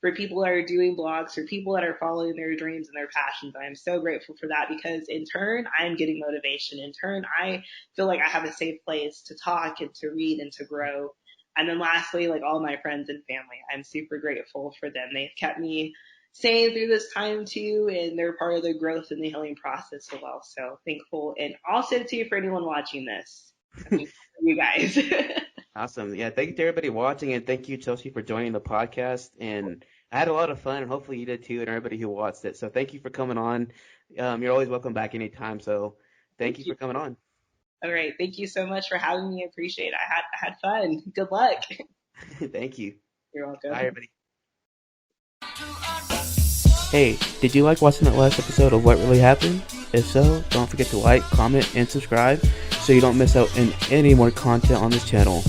for people that are doing blogs, for people that are following their dreams and their passions. I am so grateful for that, because in turn, I am getting motivation. In turn, I feel like I have a safe place to talk and to read and to grow. And then lastly, like all my friends and family, I'm super grateful for them. They've kept me sane through this time too, and they're part of the growth and the healing process as well. So thankful, and also too for anyone watching this. So thankful for you guys. Awesome. Yeah, thank you to everybody watching, and thank you, Chelsea, for joining the podcast. And I had a lot of fun, and hopefully you did too, and everybody who watched it. So thank you for coming on. You're always welcome back anytime. So thank you for coming on. All right, thank you so much for having me. I appreciate it. I had fun. Good luck. Thank you. You're welcome. Bye, everybody. Hey, did you like watching that last episode of What Really Happened? If so, don't forget to like, comment, and subscribe so you don't miss out on any more content on this channel.